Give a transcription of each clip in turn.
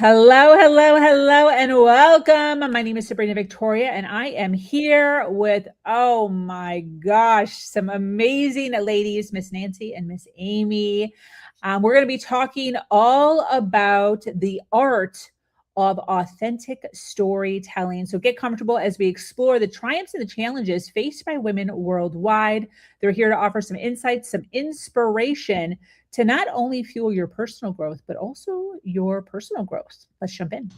Hello, hello, hello, and welcome. My name is Sabrina Victoria, and I am here with, oh my gosh, some amazing ladies, Miss Nancy and Miss Amy. We're going to be talking all about the art of authentic storytelling. So get comfortable as we explore the triumphs and the challenges faced by women worldwide. They're here to offer some insights, some inspiration to not only fuel your personal growth, but also your personal growth. Let's jump in.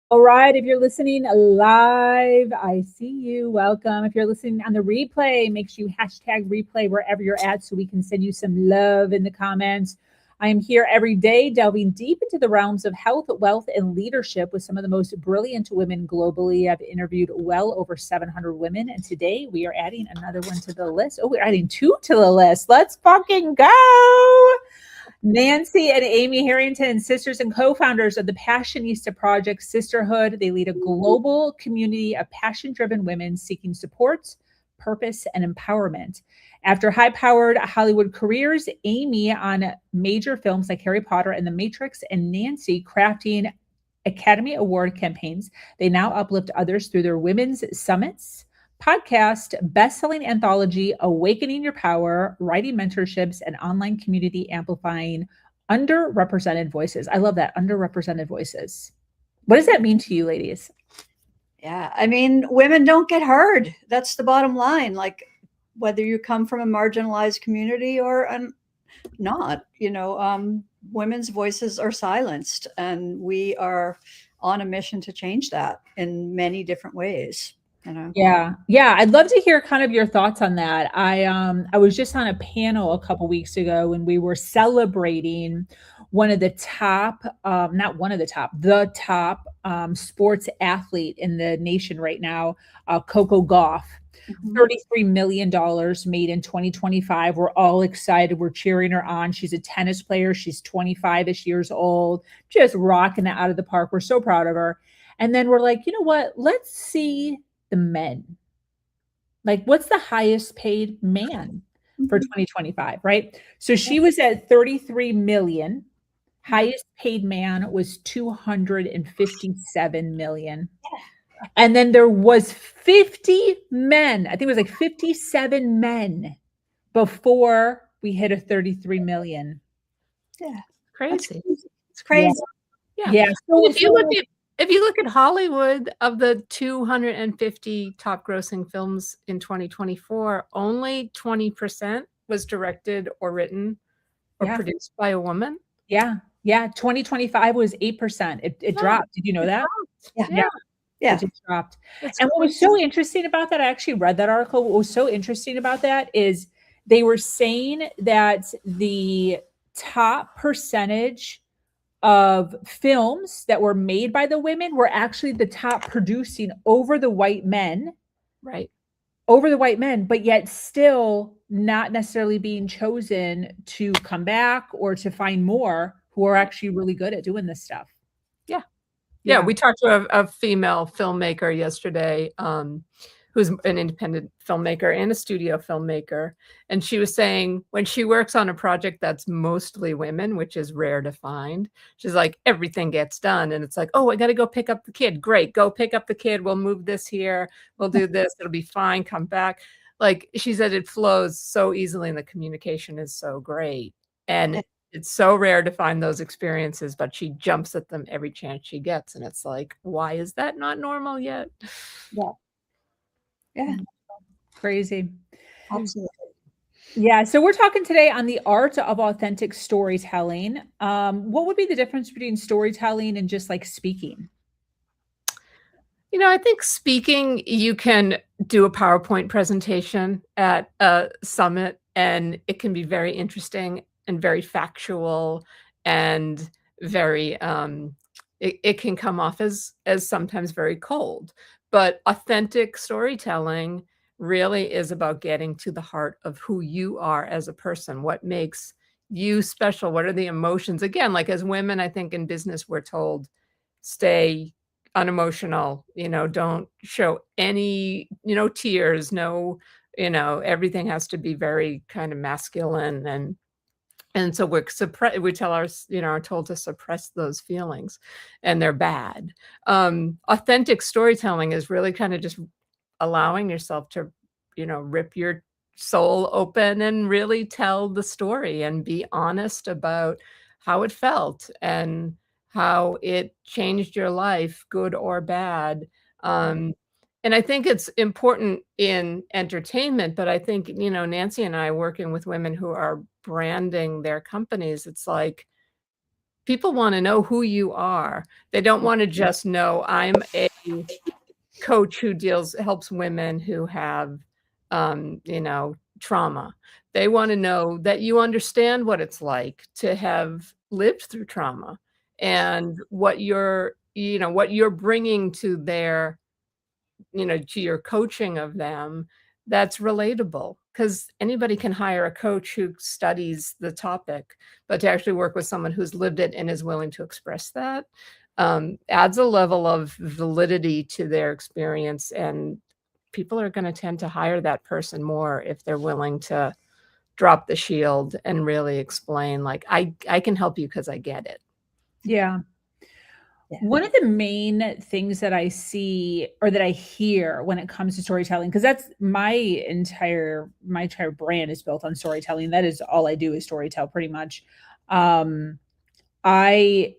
All right, if you're listening live, I see you. Welcome. If you're listening on the replay, make sure you hashtag replay wherever you're at so we can send you some love in the comments. I am here every day delving deep into the realms of health, wealth, and leadership with some of the most brilliant women globally. I've interviewed well over 700 women, and today we are adding another one to the list. Oh, we're adding 2 to the list. Let's fucking go. Nancy and Amy Harrington, sisters and co-founders of the Passionistas Project Sisterhood. They lead a global community of passion-driven women seeking support, purpose, and empowerment. After high-powered Hollywood careers, Amy on major films like Harry Potter and The Matrix, and Nancy crafting Academy Award campaigns, they now uplift others through their women's summits, podcast, bestselling anthology, Awakening Your Power, writing mentorships, and online community amplifying underrepresented voices. I love that, underrepresented voices. What does that mean to you, ladies? Yeah, I mean, women don't get heard. That's the bottom line. Like, whether you come from a marginalized community or not, women's voices are silenced, and we are on a mission to change that in many different ways. Yeah. I'd love to hear kind of your thoughts on that. I was just on a panel a couple weeks ago and we were celebrating one of the top, the top sports athlete in the nation right now, Coco Gauff. $33 million made in 2025. We're all excited. We're cheering her on. She's a tennis player. She's 25-ish years old, just rocking it out of the park. We're so proud of her. And then we're like, you know what? Let's see the men. Like, what's the highest paid man for 2025, right? So she was at 33 million. Highest paid man was 257 million. And then there was 50 men. I think it was like 57 men before we hit a 33 million. Yeah. Crazy. It's crazy. Yeah. So if you look at Hollywood, of the 250 top grossing films in 2024, only 20% was directed or written or produced by a woman. Yeah. 2025 was 8%. It dropped. Did you know that? Yeah. It just dropped. And what was so interesting about that, I actually read that article. What was so interesting about that is they were saying that the top percentage of films that were made by the women were actually the top producing over the white men. Right. Over the white men, but yet still not necessarily being chosen to come back or to find more who are actually really good at doing this stuff. Yeah, we talked to a female filmmaker yesterday, who's an independent filmmaker and a studio filmmaker. And she was saying when she works on a project that's mostly women, which is rare to find, she's like, everything gets done. And it's like, oh, I got to go pick up the kid. Great. Go pick up the kid. We'll move this here. We'll do this. It'll be fine. Come back. Like she said, it flows so easily and the communication is so great. And it's so rare to find those experiences, but she jumps at them every chance she gets. And it's like, why is that not normal yet? Yeah. Crazy. Absolutely. Yeah. So we're talking today on the art of authentic storytelling. What would be the difference between storytelling and just like speaking? I think speaking, you can do a PowerPoint presentation at a summit and it can be very interesting and very factual and very, it can come off as sometimes very cold. But authentic storytelling really is about getting to the heart of who you are as a person, what makes you special, what are the emotions. Again, like as women, I think in business, we're told, stay unemotional, don't show any, tears, no, everything has to be very kind of masculine. And so we tell are told to suppress those feelings, and they're bad. Authentic storytelling is really kind of just allowing yourself to, rip your soul open and really tell the story and be honest about how it felt and how it changed your life, good or bad. And I think it's important in entertainment, but I think, Nancy and I working with women who are branding their companies, it's like people want to know who you are. They don't want to just know I'm a coach who helps women who have, trauma. They want to know that you understand what it's like to have lived through trauma and what you're bringing to their, to your coaching of them that's relatable, because anybody can hire a coach who studies the topic, but to actually work with someone who's lived it and is willing to express that adds a level of validity to their experience, and people are going to tend to hire that person more if they're willing to drop the shield and really explain, like, I can help you because I get it. Yeah. One of the main things that I see or that I hear when it comes to storytelling, because that's my entire brand is built on storytelling. That is all I do is storytell pretty much. I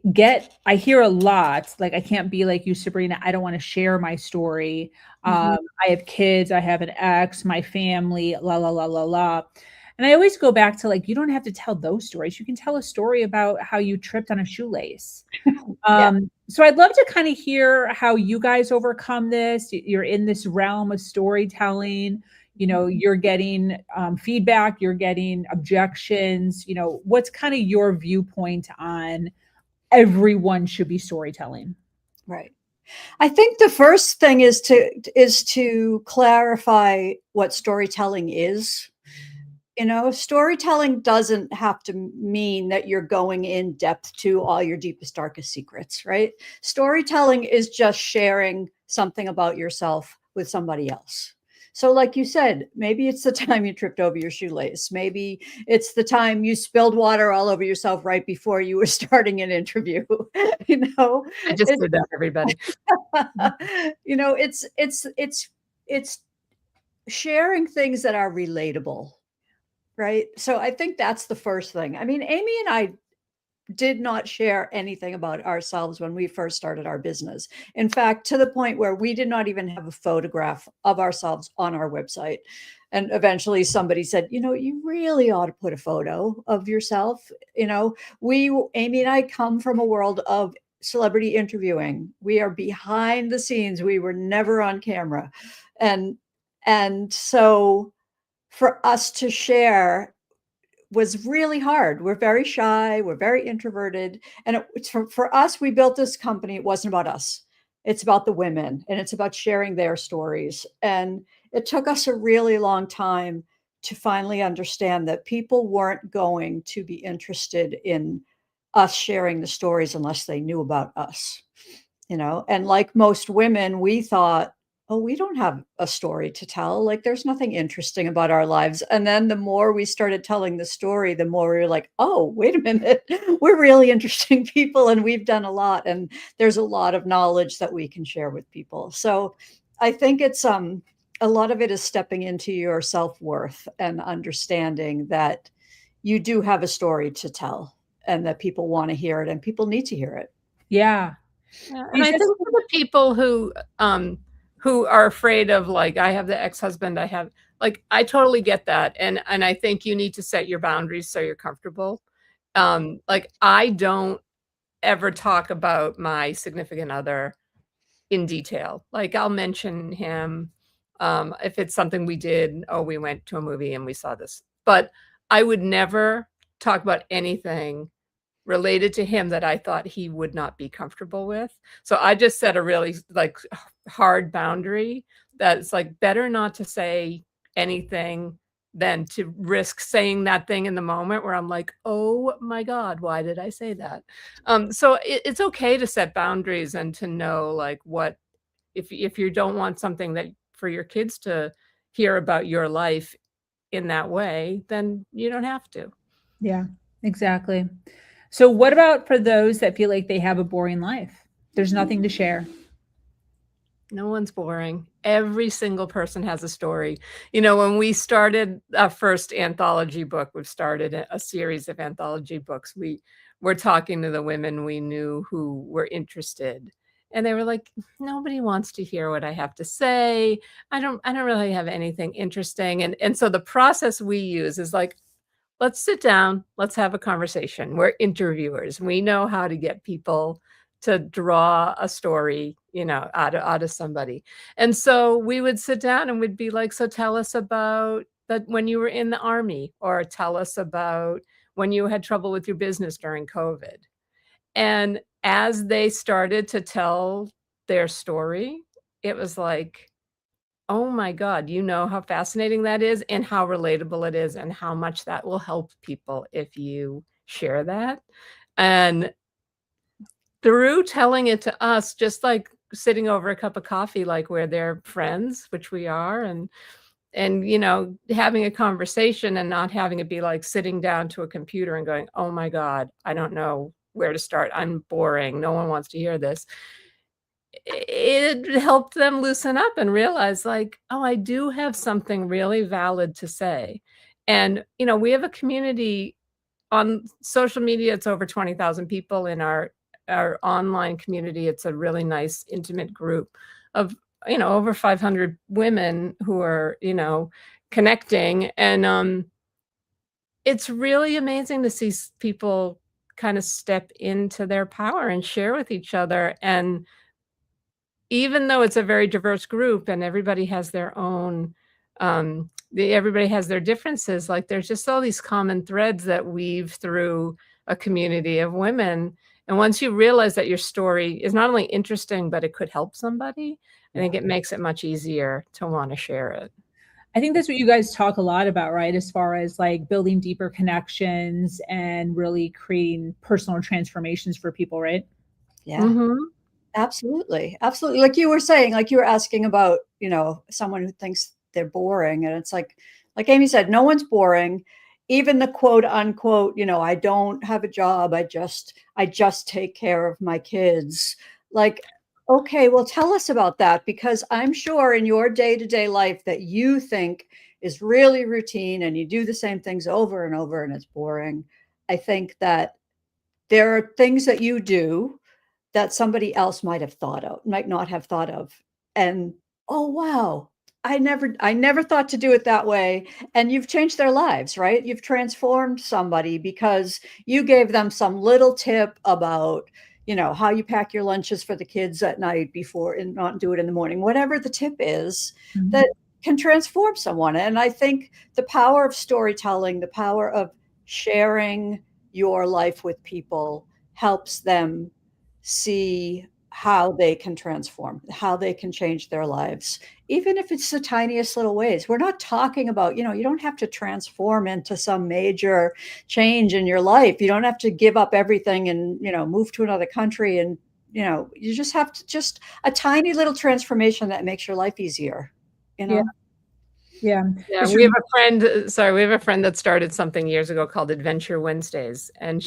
hear a lot, like, I can't be like you, Sabrina. I don't want to share my story. I have kids, I have an ex, my family, la, la, la, la, la. And I always go back to, like, you don't have to tell those stories. You can tell a story about how you tripped on a shoelace. So I'd love to kind of hear how you guys overcome this. You're in this realm of storytelling. You're getting feedback, you're getting objections. What's kind of your viewpoint on everyone should be storytelling? Right. I think the first thing is to clarify what storytelling is. Storytelling doesn't have to mean that you're going in depth to all your deepest, darkest secrets, right? Storytelling is just sharing something about yourself with somebody else. So like you said, maybe it's the time you tripped over your shoelace. Maybe it's the time you spilled water all over yourself right before you were starting an interview. I just did that, everybody. It's sharing things that are relatable. Right. So I think that's the first thing. I mean, Amy and I did not share anything about ourselves when we first started our business. In fact, to the point where we did not even have a photograph of ourselves on our website. And eventually somebody said, you really ought to put a photo of yourself. Amy and I come from a world of celebrity interviewing. We are behind the scenes. We were never on camera. And so for us to share was really hard. We're very shy. We're very introverted. And for us, we built this company. It wasn't about us. It's about the women, and it's about sharing their stories. And it took us a really long time to finally understand that people weren't going to be interested in us sharing the stories unless they knew about us, and like most women, we thought, oh, we don't have a story to tell. Like, there's nothing interesting about our lives. And then the more we started telling the story, the more we were like, oh, wait a minute, we're really interesting people, and we've done a lot. And there's a lot of knowledge that we can share with people. So I think it's a lot of it is stepping into your self-worth and understanding that you do have a story to tell and that people want to hear it and people need to hear it. Yeah. And I think for the people who are afraid of, like, I have the ex-husband, I totally get that. And I think you need to set your boundaries so you're comfortable. Like, I don't ever talk about my significant other in detail. Like, I'll mention him if it's something we did. Oh, we went to a movie and we saw this. But I would never talk about anything related to him that I thought he would not be comfortable with. So I just set a really hard boundary. that it's like better not to say anything than to risk saying that thing in the moment where I'm like, oh my God, why did I say that? So it's okay to set boundaries and to know like what, if you don't want something that for your kids to hear about your life in that way, then you don't have to. Yeah, exactly. So what about for those that feel like they have a boring life? There's nothing to share. No one's boring. Every single person has a story. You know, when we started our first anthology book, we've started a series of anthology books. We were talking to the women we knew who were interested. And they were like, nobody wants to hear what I have to say. I don't really have anything interesting. And so the process we use is like, let's sit down, let's have a conversation. We're interviewers. We know how to get people to draw a story, you know, out of somebody. And so we would sit down and we'd be like, so tell us about that when you were in the army, or tell us about when you had trouble with your business during COVID. And as they started to tell their story, it was like, oh my God, you know how fascinating that is and how relatable it is and how much that will help people if you share that. And through telling it to us, just like sitting over a cup of coffee, like we're their friends, which we are, and you know, having a conversation and not having it be like sitting down to a computer and going, oh my God, I don't know where to start. I'm boring. No one wants to hear this. It helped them loosen up and realize like, oh, I do have something really valid to say. And, you know, we have a community on social media. It's over 20,000 people in our online community. It's a really nice, intimate group of, you know, over 500 women who are, you know, connecting. And it's really amazing to see people kind of step into their power and share with each other. And even though it's a very diverse group and everybody has their own, everybody has their differences, like there's just all these common threads that weave through a community of women. And once you realize that your story is not only interesting, but it could help somebody, I think it makes it much easier to want to share it. I think that's what you guys talk a lot about, right? As far as like building deeper connections and really creating personal transformations for people, right? Yeah. Mhm. Absolutely. Absolutely. Like you were saying, like you were asking about, you know, someone who thinks they're boring. And it's like Amy said, no one's boring. Even the quote unquote, you know, I don't have a job. I just take care of my kids. Like, okay, well, tell us about that, because I'm sure in your day-to-day life that you think is really routine and you do the same things over and over and it's boring. I think that there are things that you do that somebody else might not have thought of. And oh wow, I never thought to do it that way. And you've changed their lives, right? You've transformed somebody because you gave them some little tip about, you know, how you pack your lunches for the kids at night before and not do it in the morning. Whatever the tip is, that can transform someone. And I think the power of storytelling, the power of sharing your life with people helps them see how they can transform, how they can change their lives, even if it's the tiniest little ways. We're not talking about, you know, you don't have to transform into some major change in your life. You don't have to give up everything and, you know, move to another country. And, you know, you just have to just a tiny little transformation that makes your life easier, you know? Yeah. Yeah, we have a friend that started something years ago called Adventure Wednesdays, and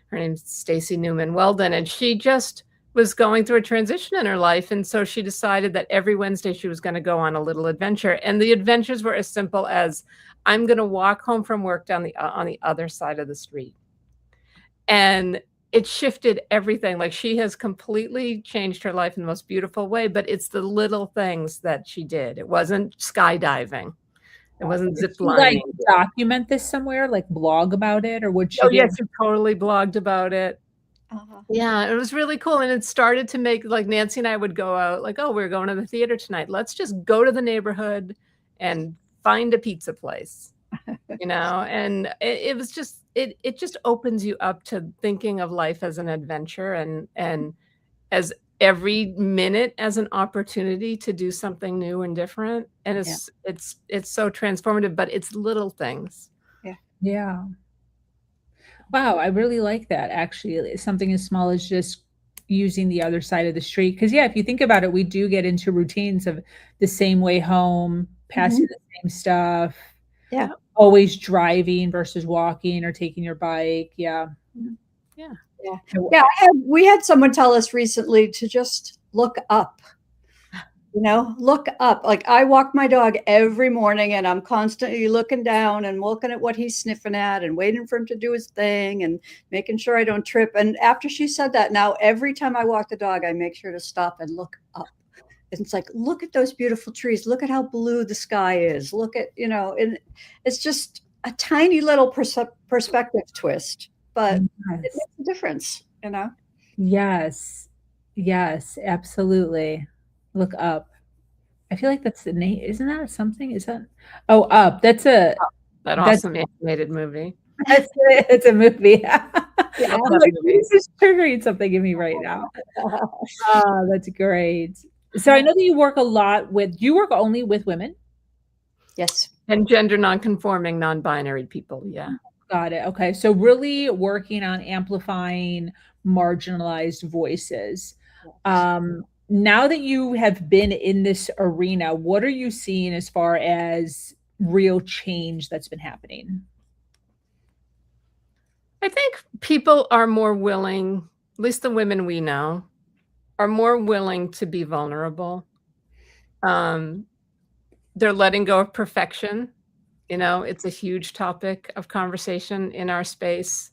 her name's Stacy Newman Weldon, and she just was going through a transition in her life, and so she decided that every Wednesday she was going to go on a little adventure, and the adventures were as simple as, I'm going to walk home from work on the other side of the street. And it shifted everything. Like she has completely changed her life in the most beautiful way, but it's the little things that she did. It wasn't skydiving. It wasn't Did zip she like lining. document this somewhere, like blog about it, or what she Oh, do? yes, she totally blogged about it. Uh-huh. Yeah, it was really cool, and it started to make like Nancy and I would go out, like, "Oh, we're going to the theater tonight. Let's just go to the neighborhood and find a pizza place." You know, and it was just it just opens you up to thinking of life as an adventure and as every minute as an opportunity to do something new and different. And it's so transformative, but it's little things. Yeah. Wow, I really like that actually. Something as small as just using the other side of the street. Because yeah, if you think about it, we do get into routines of the same way home, passing the same stuff. Yeah. Always driving versus walking or taking your bike. Yeah. Yeah. Yeah. We had someone tell us recently to just look up. Look up. Like, I walk my dog every morning and I'm constantly looking down and looking at what he's sniffing at and waiting for him to do his thing and making sure I don't trip. And after she said that, now every time I walk the dog, I make sure to stop and look up. And it's like, look at those beautiful trees. Look at how blue the sky is. Look at, and it's just a tiny little perspective twist, but it makes a difference, Yes. Yes, absolutely. Look up. I feel like that's the name. Isn't that something? Is that? Oh, Up. That's that awesome animated movie. It's a movie. Yeah. I'm like, this is triggering something in me right now. Oh, that's great. So I know that you work a lot with. You work only with women. Yes. And gender nonconforming, non-binary people. Yeah. Got it. Okay. So really working on amplifying marginalized voices. Now that you have been in this arena, what are you seeing as far as real change that's been happening? I think people are more willing, at least the women we know, are more willing to be vulnerable. They're letting go of perfection. It's a huge topic of conversation in our space.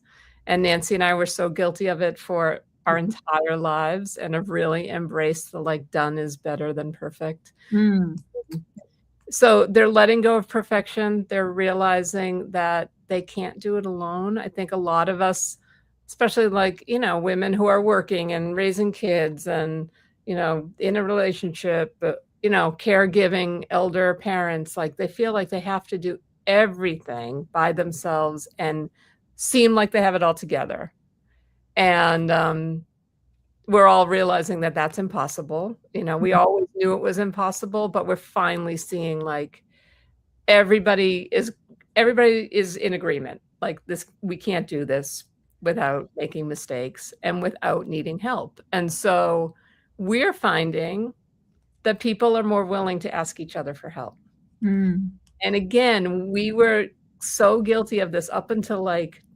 And Nancy and I were so guilty of it for our entire lives and have really embraced the done is better than perfect. So they're letting go of perfection. They're realizing that they can't do it alone. I think a lot of us, especially women who are working and raising kids and, in a relationship, caregiving elder parents, they feel like they have to do everything by themselves and seem like they have it all together. And we're all realizing that that's impossible. We always knew it was impossible, but we're finally seeing everybody is in agreement. We can't do this without making mistakes and without needing help. And so we're finding that people are more willing to ask each other for help. And again, we were so guilty of this up until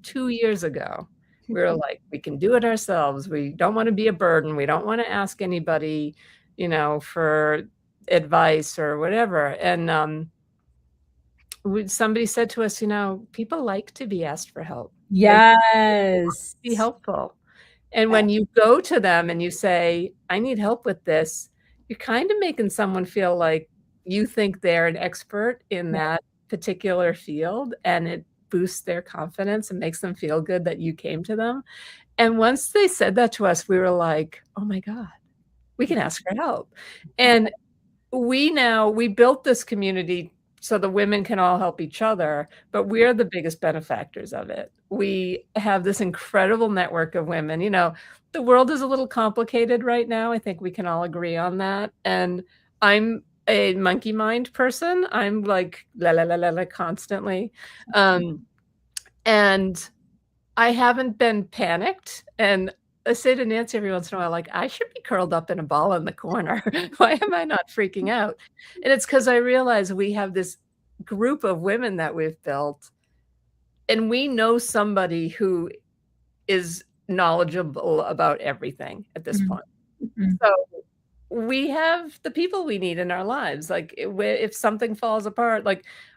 2 years ago. We were like, we can do it ourselves. We don't want to be a burden. We don't want to ask anybody, for advice or whatever. And somebody said to us, people like to be asked for help. Yes. Be helpful. And when you go to them and you say, I need help with this, you're kind of making someone feel like you think they're an expert in that particular field, and it boosts their confidence and makes them feel good that you came to them. And once they said that to us, we were like, oh my God, we can ask for help. And we built this community so the women can all help each other, but we're the biggest benefactors of it. We have this incredible network of women. The world is a little complicated right now. I think we can all agree on that. And I'm a monkey mind person. I'm like, la, la, la, la, la, constantly. And I haven't been panicked. And I say to Nancy every once in a while, I should be curled up in a ball in the corner. Why am I not freaking out? And it's because I realize we have this group of women that we've built, and we know somebody who is knowledgeable about everything at this point. So we have the people we need in our lives. If something falls apart,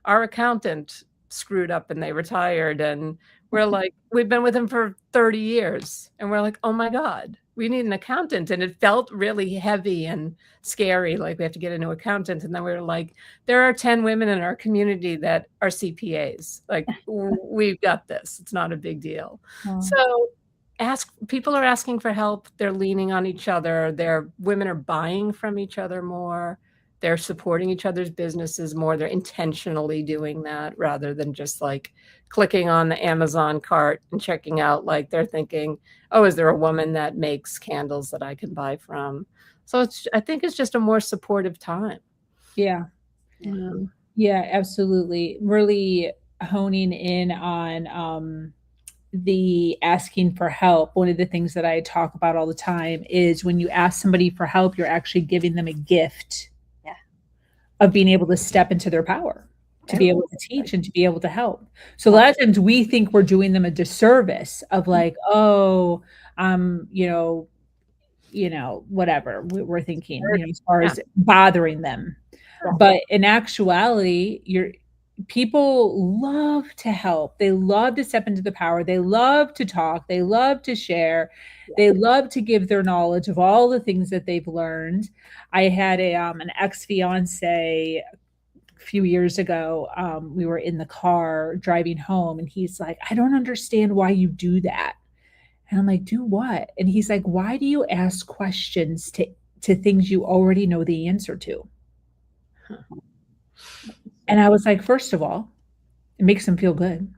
our accountant screwed up and they retired, and we've been with him for 30 years, and we're like, oh my God, we need an accountant. And it felt really heavy and scary. We have to get a new accountant. And then we were like, there are 10 women in our community that are CPAs. We've got this. It's not a big deal. So people are asking for help. They're leaning on each other. Women are buying from each other more. they're supporting each other's businesses more. They're intentionally doing that rather than just like clicking on the Amazon cart and checking out. Like they're thinking, oh, is there a woman that makes candles that I can buy from? So I think it's just a more supportive time. Yeah. Yeah, absolutely. Really honing in on the asking for help. One of the things that I talk about all the time is when you ask somebody for help, you're actually giving them a gift of being able to step into their power, to be able to teach and to be able to help. So a lot of times we think we're doing them a disservice of like, oh, whatever we're thinking, as far as bothering them. But in actuality, people love to help. They love to step into the power. They love to talk. They love to share. They love to give their knowledge of all the things that they've learned. I had an ex-fiance a few years ago. We were in the car driving home, and he's like, I don't understand why you do that. And I'm like, do what? And he's like, why do you ask questions to things you already know the answer to? And I was like, first of all, it makes them feel good.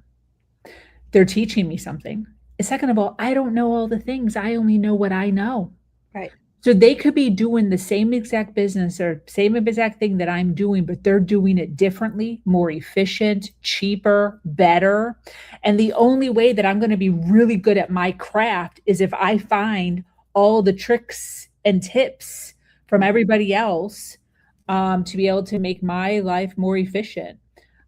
They're teaching me something. Second of all, I don't know all the things. I only know what I know. Right. So they could be doing the same exact business or same exact thing that I'm doing, but they're doing it differently, more efficient, cheaper, better. And the only way that I'm going to be really good at my craft is if I find all the tricks and tips from everybody else to be able to make my life more efficient.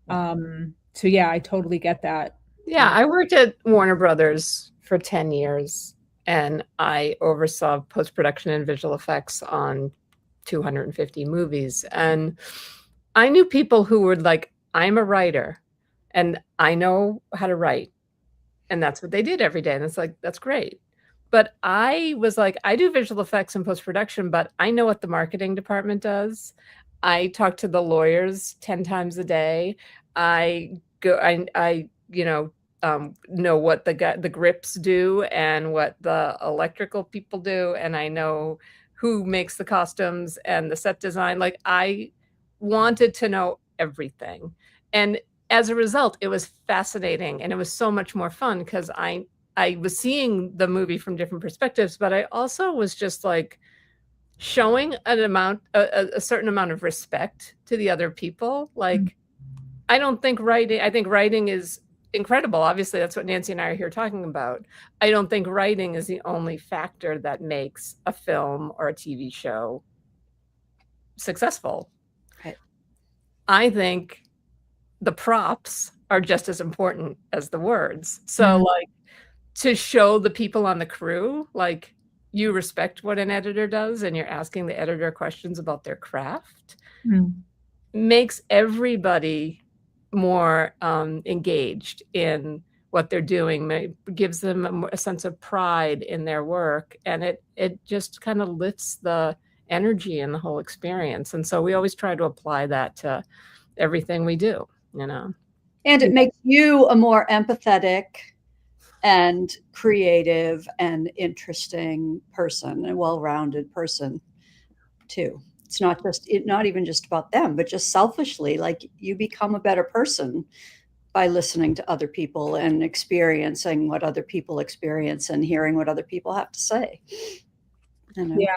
So yeah, I totally get that. Yeah, I worked at Warner Brothers for 10 years. And I oversaw post-production and visual effects on 250 movies. And I knew people who were like, I'm a writer and I know how to write. And that's what they did every day. And it's like, that's great. But I was like, I do visual effects and post-production, but I know what the marketing department does. I talk to the lawyers 10 times a day. I know what the grips do and what the electrical people do, and I know who makes the costumes and the set design. Like I wanted to know everything, and as a result, it was fascinating and it was so much more fun because I was seeing the movie from different perspectives, but I also was just like showing a certain amount of respect to the other people. Like I think writing is incredible. Obviously, that's what Nancy and I are here talking about. I don't think writing is the only factor that makes a film or a TV show successful. Right. I think the props are just as important as the words. So like to show the people on the crew, like you respect what an editor does and you're asking the editor questions about their craft, makes everybody more engaged in what they're doing, gives them a sense of pride in their work, and it just kind of lifts the energy in the whole experience. And so we always try to apply that to everything we do, And it makes you a more empathetic and creative and interesting person, a well-rounded person too. It's not even just about them, but just selfishly, like you become a better person by listening to other people and experiencing what other people experience and hearing what other people have to say. Yeah.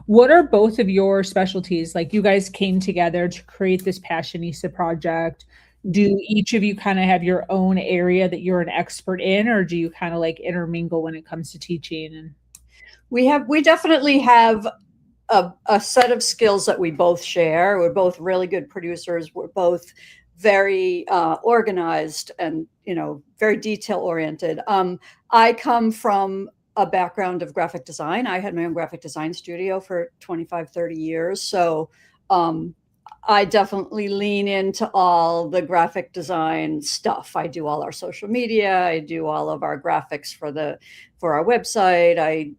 What are both of your specialties? Like you guys came together to create this Passionista project. Do each of you kind of have your own area that you're an expert in, or do you kind of like intermingle when it comes to teaching? And we definitely have a set of skills that we both share. We're both really good producers. We're both very organized and, very detail oriented. I come from a background of graphic design. I had my own graphic design studio for 25, 30 years. So I definitely lean into all the graphic design stuff. I do all our social media. I do all of our graphics for our website. I,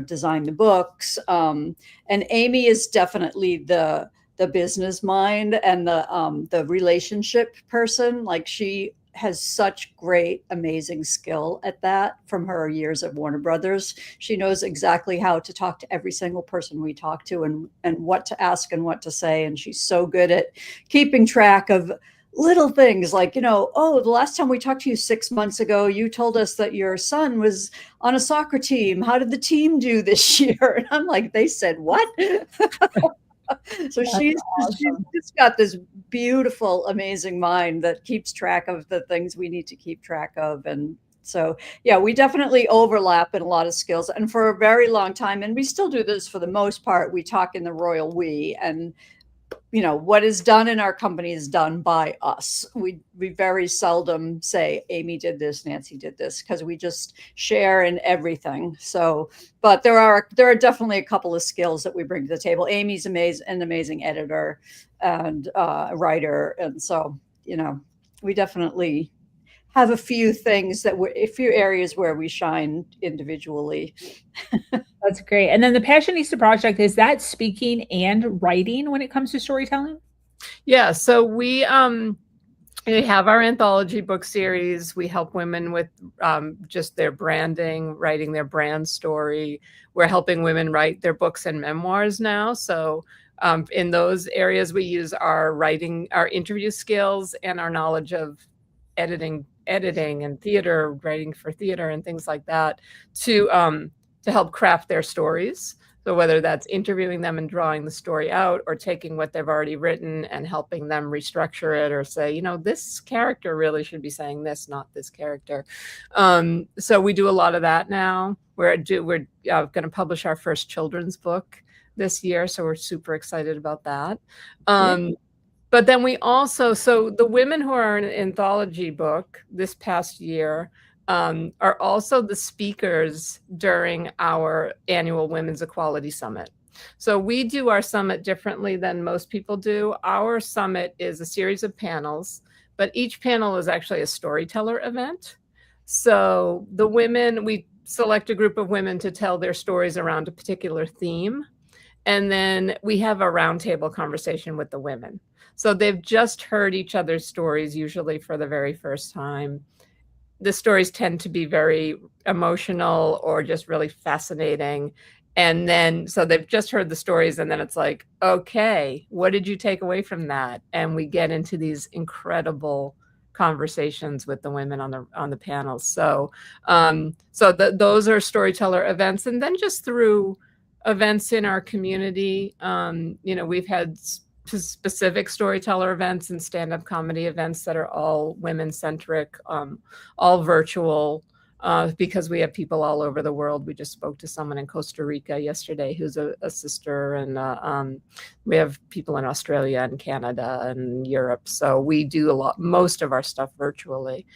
design the books. And Amy is definitely the business mind and the relationship person. Like she has such great, amazing skill at that from her years at Warner Brothers. She knows exactly how to talk to every single person we talk to, and what to ask and what to say. And she's so good at keeping track of little things like, oh, the last time we talked to you 6 months ago, you told us that your son was on a soccer team. How did the team do this year? And I'm like, they said what? So she's just got this beautiful, amazing mind that keeps track of the things we need to keep track of. And so, yeah, we definitely overlap in a lot of skills. And for a very long time, and we still do this for the most part, we talk in the royal we, and what is done in our company is done by us. We very seldom say Amy did this, Nancy did this, because we just share in everything. So, but there are definitely a couple of skills that we bring to the table. Amy's an amazing editor and writer, and so we definitely have a few things a few areas where we shine individually. That's great. And then the Passionista Project, is that speaking and writing when it comes to storytelling? Yeah. So we have our anthology book series. We help women with just their branding, writing their brand story. We're helping women write their books and memoirs now. So in those areas, we use our interview skills and our knowledge of editing and theater, writing for theater and things like that to help craft their stories. So whether that's interviewing them and drawing the story out, or taking what they've already written and helping them restructure it, or say, this character really should be saying this, not this character. So we do a lot of that now. We're going to publish our first children's book this year, so we're super excited about that. But then we also, so the women who are in an anthology book this past year are also the speakers during our annual Women's Equality Summit. So we do our summit differently than most people do. Our summit is a series of panels, but each panel is actually a storyteller event. So the women, we select a group of women to tell their stories around a particular theme. And then we have a roundtable conversation with the women. So they've just heard each other's stories, usually for the very first time. The stories tend to be very emotional or just really fascinating. And then, so they've just heard the stories, and then it's like, okay, what did you take away from that? And we get into these incredible conversations with the women on the panels. So, those are storyteller events. And then just through events in our community, we've had specific storyteller events and stand-up comedy events that are all women-centric, all virtual, because we have people all over the world. We just spoke to someone in Costa Rica yesterday who's a sister, and we have people in Australia and Canada and Europe. So we do most of our stuff virtually.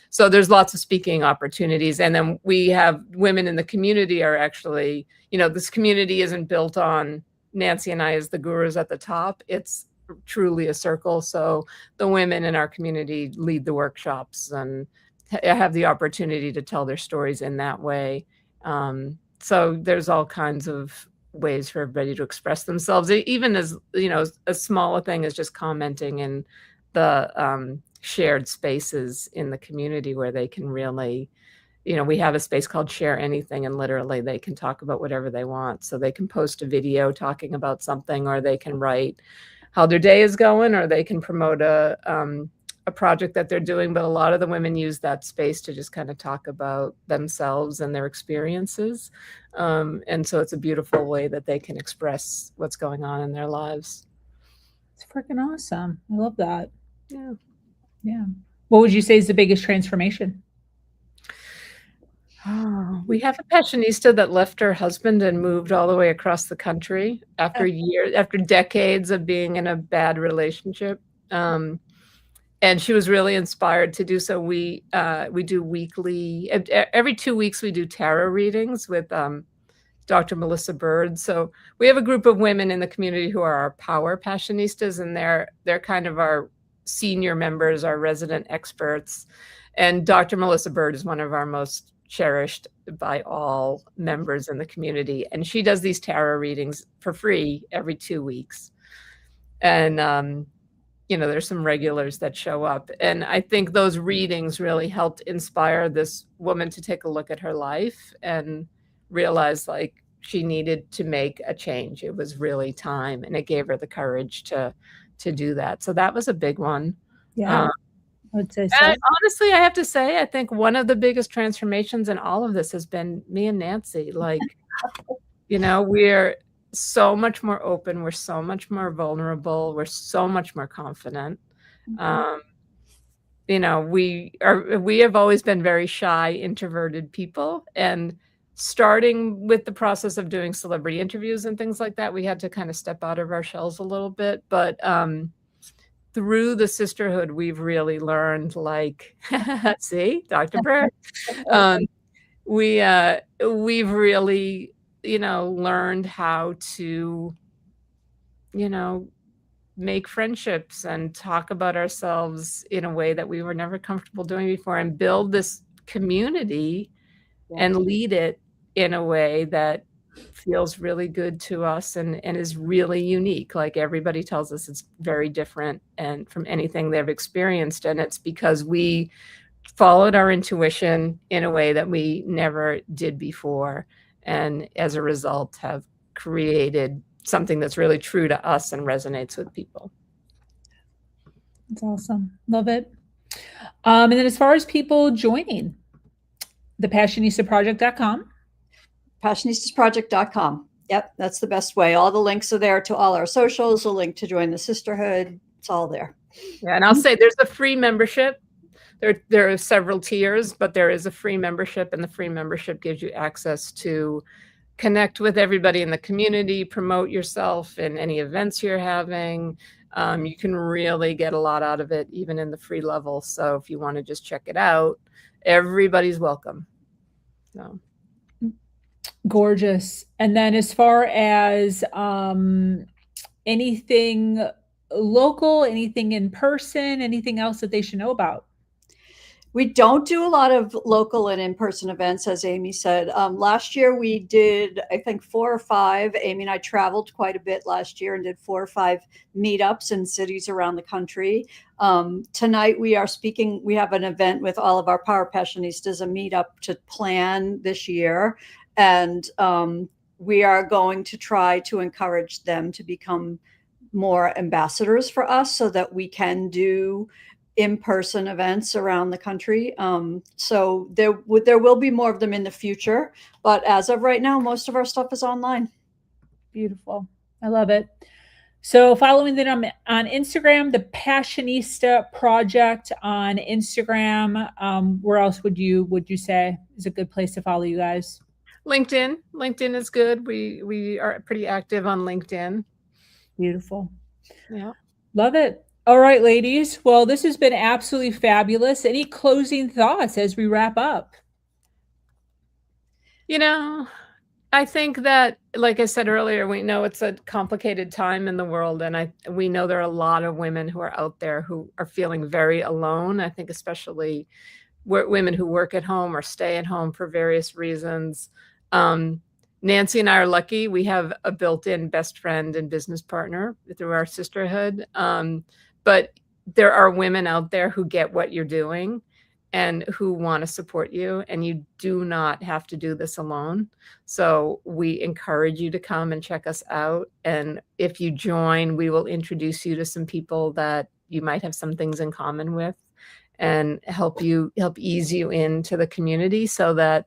So there's lots of speaking opportunities. And then we have women in the community are actually, this community isn't built on Nancy and I as the gurus at the top. It's truly a circle. So the women in our community lead the workshops and have the opportunity to tell their stories in that way. So there's all kinds of ways for everybody to express themselves, even as, a small thing as just commenting in the shared spaces in the community where they can really, we have a space called Share Anything, and literally they can talk about whatever they want. So they can post a video talking about something, or they can write how their day is going, or they can promote a project that they're doing. But a lot of the women use that space to just kind of talk about themselves and their experiences. And so it's a beautiful way that they can express what's going on in their lives. It's freaking awesome. I love that. Yeah. Yeah. What would you say is the biggest transformation? Oh, we have a Passionista that left her husband and moved all the way across the country after decades of being in a bad relationship. And she was really inspired to do so. We do weekly, every 2 weeks, we do tarot readings with Dr. Melissa Bird. So we have a group of women in the community who are our power Passionistas, and they're kind of our senior members, our resident experts. And Dr. Melissa Bird is one of our most cherished by all members in the community. And she does these tarot readings for free every 2 weeks. And, there's some regulars that show up. And I think those readings really helped inspire this woman to take a look at her life and realize like she needed to make a change. It was really time, and it gave her the courage to do that. So that was a big one. Yeah, I would say so. And honestly, I have to say, I think one of the biggest transformations in all of this has been me and Nancy. Like, we're so much more open. We're so much more vulnerable. We're so much more confident. We have always been very shy, introverted people, and starting with the process of doing celebrity interviews and things like that, we had to kind of step out of our shells a little bit. But through the sisterhood, we've really learned, like, see, Dr. Bird, we've really, learned how to, make friendships and talk about ourselves in a way that we were never comfortable doing before, and build this community and lead it in a way that feels really good to us and is really unique. Like, everybody tells us it's very different and from anything they've experienced. And it's because we followed our intuition in a way that we never did before. And as a result, have created something that's really true to us and resonates with people. That's awesome. Love it. And then as far as people joining, the Passionistasproject.com. Passionistasproject.com. Yep, that's the best way. All the links are there to all our socials, a link to join the sisterhood. It's all there. Yeah, and I'll say there's a free membership. There are several tiers, but there is a free membership, and the free membership gives you access to connect with everybody in the community, promote yourself in any events you're having. You can really get a lot out of it, even in the free level. So if you want to just check it out, everybody's welcome. So. Gorgeous. And then as far as anything local, anything in person, anything else that they should know about? We don't do a lot of local and in-person events, as Amy said. Last year we did, I think, 4 or 5. Amy and I traveled quite a bit last year and did 4 or 5 meetups in cities around the country. Tonight we are speaking, we have an event with all of our Power Passionistas, a meetup to plan this year. And we are going to try to encourage them to become more ambassadors for us so that we can do in-person events around the country. So there will be more of them in the future, but as of right now, most of our stuff is online. Beautiful. I love it. So following them on Instagram, the Passionista Project on Instagram. Where else would you say is a good place to follow you guys? LinkedIn. LinkedIn is good. We are pretty active on LinkedIn. Beautiful. Yeah. Love it. All right, ladies. Well, this has been absolutely fabulous. Any closing thoughts as we wrap up? I think that, like I said earlier, we know it's a complicated time in the world, and we know there are a lot of women who are out there who are feeling very alone. I think especially women who work at home or stay at home for various reasons. Nancy and I are lucky. We have a built-in best friend and business partner through our sisterhood. But there are women out there who get what you're doing and who want to support you, and you do not have to do this alone. So we encourage you to come and check us out. And if you join, we will introduce you to some people that you might have some things in common with, and help ease you into the community so that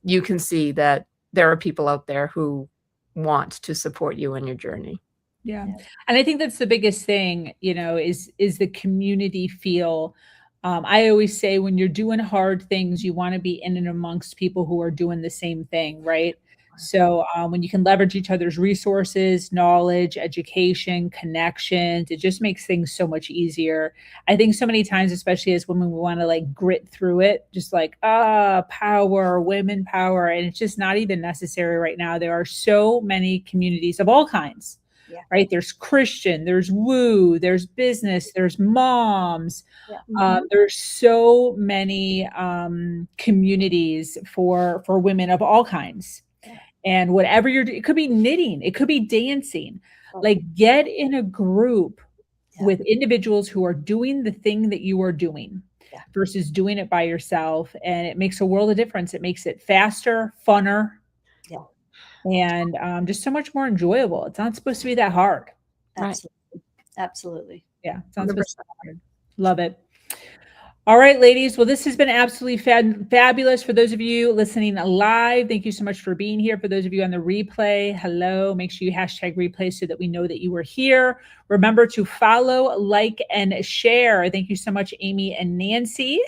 you can see that there are people out there who want to support you in your journey. Yeah. And I think that's the biggest thing, is the community feel. I always say when you're doing hard things, you want to be in and amongst people who are doing the same thing, right? So when you can leverage each other's resources, knowledge, education, connections, it just makes things so much easier. I think so many times, especially as women, we want to like grit through it, just like, power, women power. And it's just not even necessary right now. There are so many communities of all kinds, right? There's Christian, there's woo, there's business, there's moms. There's so many communities for women of all kinds. And whatever it could be knitting, it could be dancing, like get in a group, with individuals who are doing the thing that you are doing versus doing it by yourself. And it makes a world of difference. It makes it faster, funner, and just so much more enjoyable. It's not supposed to be that hard. Absolutely. Absolutely. Yeah. It's not supposed to be hard. Love it. All right, ladies. Well, this has been absolutely fabulous. For those of you listening live, thank you so much for being here. For those of you on the replay, hello. Make sure you hashtag replay so that we know that you were here. Remember to follow, like, and share. Thank you so much, Amy and Nancy.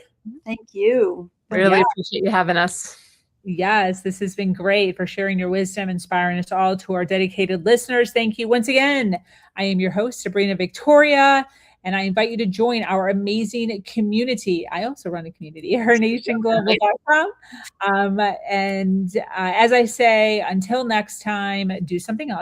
Thank you. Really appreciate you having us. Yes, this has been great, for sharing your wisdom, inspiring us all. To our dedicated listeners, thank you once again. I am your host, Sabrina Victoria, and I invite you to join our amazing community. I also run a community, hernationglobal.com. And as I say, until next time, do something awesome.